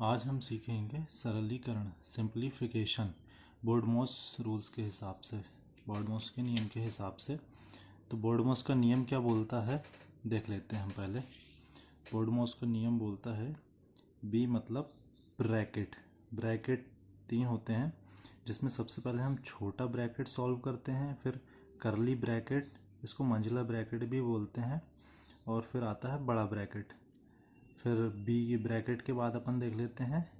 आज हम सीखेंगे सरलीकरण सिंप्लीफिकेशन बोर्डमॉस रूल्स के हिसाब से, बोर्डमॉस के नियम के हिसाब से। तो बोर्डमॉस का नियम क्या बोलता है देख लेते हैं हम पहले। बोर्डमॉस का नियम बोलता है बी मतलब ब्रैकेट। ब्रैकेट 3 होते हैं जिसमें सबसे पहले हम छोटा ब्रैकेट सॉल्व करते हैं, फिर करली ब्रैकेट, इसको मंझला ब्रैकेट भी बोलते हैं, और फिर आता है बड़ा ब्रैकेट। फिर बी की ब्रैकेट के बाद अपन देख लेते हैं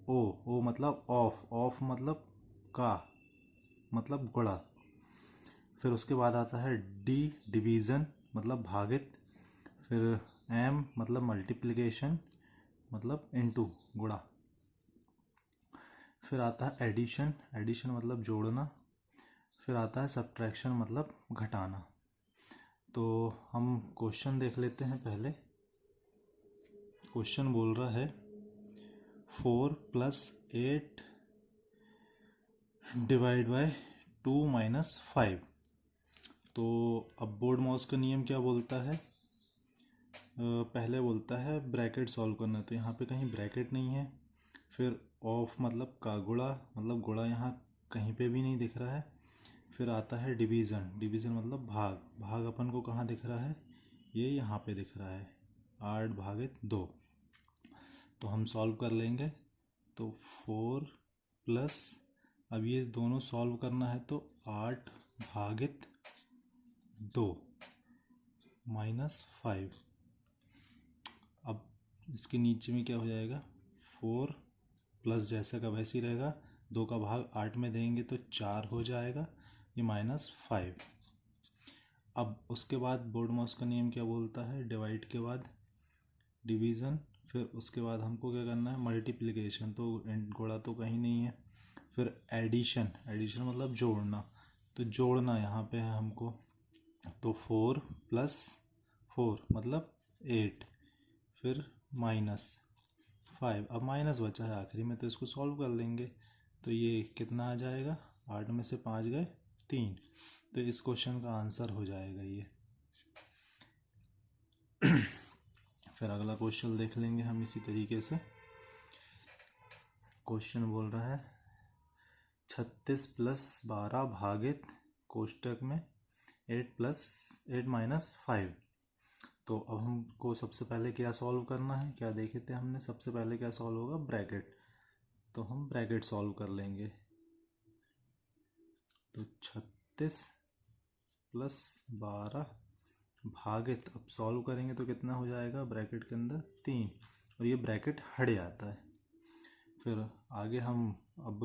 ओ मतलब ऑफ, ऑफ मतलब का मतलब गुणा। फिर उसके बाद आता है डी डिवीज़न मतलब भागित। फिर एम मतलब मल्टीप्लिकेशन मतलब इनटू गुणा। फिर आता है एडिशन, एडिशन मतलब जोड़ना। फिर आता है सब्ट्रैक्शन मतलब घटाना। तो हम क्वेश्चन देख लेते हैं पहले। क्वेश्चन बोल रहा है 4 + 8 डिवाइड बाय 2 - 5। तो अब बोर्डमॉस का नियम क्या बोलता है, पहले बोलता है ब्रैकेट सॉल्व करना, तो यहाँ पे कहीं ब्रैकेट नहीं है। फिर ऑफ मतलब का गुणा, मतलब गुणा यहाँ कहीं पे भी नहीं दिख रहा है। फिर आता है डिवीज़न, डिवीज़न मतलब भाग, भाग अपन को कहाँ दिख रहा है, ये यहाँ पे दिख रहा है 8/2। तो हम सॉल्व कर लेंगे। तो 4 प्लस, अब ये दोनों सॉल्व करना है तो 8/2 -5। अब इसके नीचे में क्या हो जाएगा, 4 प्लस जैसा का वैसे ही रहेगा, 2 का भाग 8 में देंगे तो 4 हो जाएगा, ये -5। अब उसके बाद बोर्डमॉस का नियम क्या बोलता है, डिवाइड के बाद डिवीज़न, फिर उसके बाद हमको क्या करना है मल्टीप्लिकेशन, तो गुणा तो कहीं नहीं है। फिर एडिशन, एडिशन मतलब जोड़ना, तो जोड़ना यहाँ पे है हमको। तो 4 + 4 मतलब 8, फिर -5। अब माइनस बचा है आखिरी में, तो इसको सॉल्व कर लेंगे। तो ये कितना आ जाएगा, 8 में से 5 गए 3। तो इस क्वेश्चन का आंसर हो जाएगा ये। फिर अगला क्वेश्चन देख लेंगे हम इसी तरीके से। क्वेश्चन बोल रहा है 36 + 12 भागित कोष्टक में 8 - 5। तो अब हमको सबसे पहले क्या सॉल्व करना है, क्या देखे थे हमने, सबसे पहले क्या सॉल्व होगा, ब्रैकेट। तो हम ब्रैकेट सॉल्व कर लेंगे। तो 36 + 12 भागित, अब सॉल्व करेंगे तो कितना हो जाएगा, ब्रैकेट के अंदर 3, और ये ब्रैकेट हट जाता है। फिर आगे हम अब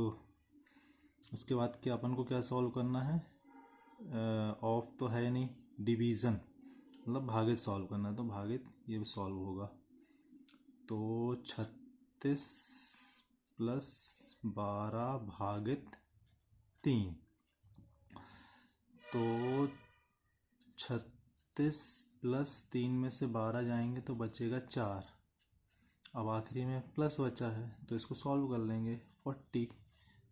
उसके बाद क्या अपन को क्या सॉल्व करना है, ऑफ तो है नहीं, डिवीज़न मतलब भागित सॉल्व करना है, तो भागित ये सॉल्व होगा। तो 36 + 12 भागित 3, तो 36 + 3 में से 12 जाएंगे तो बचेगा 4। अब आखिरी में प्लस बचा है तो इसको सॉल्व कर लेंगे 40,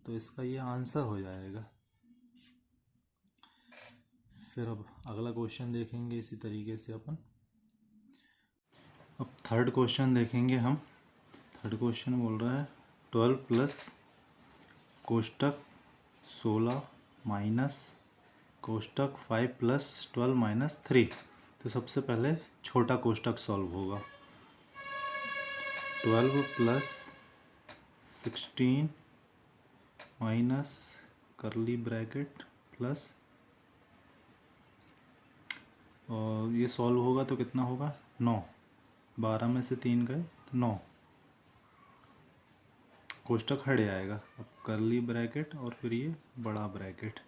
तो इसका ये आंसर हो जाएगा। फिर अब अगला क्वेश्चन देखेंगे इसी तरीके से अपन। अब थर्ड क्वेश्चन देखेंगे हम। थर्ड क्वेश्चन बोल रहा है 12 प्लस कोष्टक 16 माइनस कोष्टक 5 + 12 - 3। तो सबसे पहले छोटा कोष्टक सॉल्व होगा। 12 + 16 माइनस करली ब्रैकेट प्लस, और ये सॉल्व होगा तो कितना होगा 9, 12 में से 3 गए तो 9, कोष्टक हट जाएगा। अब करली ब्रैकेट और फिर ये बड़ा ब्रैकेट।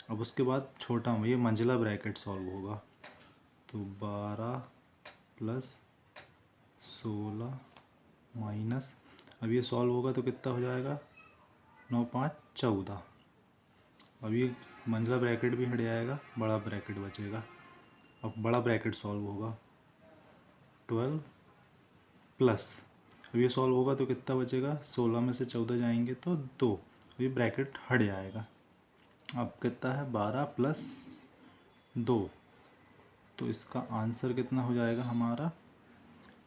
अब उसके बाद छोटा ये मंझला ब्रैकेट सॉल्व होगा। तो 12 + 16 माइनस, अब ये सॉल्व होगा तो कितना हो जाएगा 9 × 5 = 14। अब ये मंझला ब्रैकेट भी हट जाएगा, बड़ा ब्रैकेट बचेगा। अब बड़ा ब्रैकेट सॉल्व होगा 12 प्लस, अब ये सॉल्व होगा तो कितना बचेगा, 16 में से 14 जाएंगे तो 2, ये ब्रैकेट हट जाएगा। अब कितना है 12 + 2, तो इसका आंसर कितना हो जाएगा हमारा,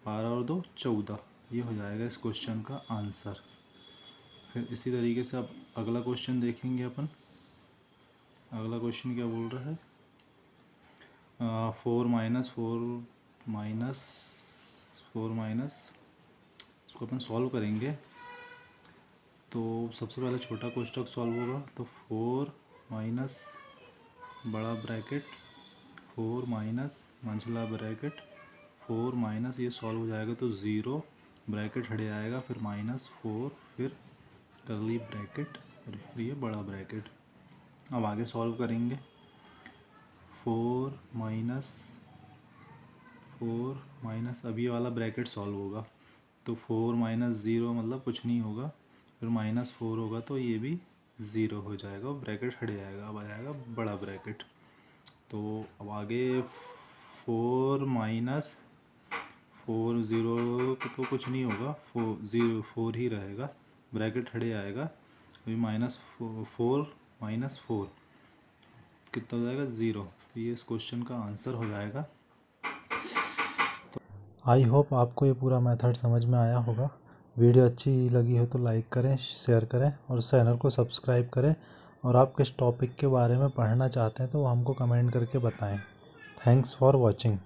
12 और 2 14, ये हो जाएगा इस क्वेश्चन का आंसर। फिर इसी तरीके से अब अगला क्वेश्चन देखेंगे अपन। अगला क्वेश्चन क्या बोल रहा है, 4 माइनस इसको अपन सॉल्व करेंगे। तो सबसे पहले छोटा कोष्ठक सॉल्व होगा, तो 4 माइनस बड़ा ब्रैकेट 4 माइनस मंझला ब्रैकेट 4 माइनस, ये सॉल्व हो जाएगा तो 0 ब्रैकेट हटे आएगा, फिर -4, फिर कर्ली ब्रैकेट और फिर ये बड़ा ब्रैकेट। अब आगे सॉल्व करेंगे। 4 माइनस अब ये वाला ब्रैकेट सॉल्व होगा, तो 4 माइनस 0 मतलब कुछ नहीं होगा, फिर -4 होगा तो ये भी 0 हो जाएगा और ब्रैकेट हट जाएगा। अब आ जाएगा बड़ा ब्रैकेट। तो अब आगे 4 माइनस 4 0 तो कुछ नहीं होगा, 4 ही रहेगा, ब्रैकेट हट जाएगा, अभी -4 -4 कितना हो जाएगा 0। तो ये इस क्वेश्चन का आंसर हो जाएगा। आई होप आपको ये पूरा मेथड समझ में आया होगा। वीडियो अच्छी लगी हो तो लाइक करें, शेयर करें और चैनल को सब्सक्राइब करें। और आप किस टॉपिक के बारे में पढ़ना चाहते हैं तो वो हमको कमेंट करके बताएं। Thanks for watching.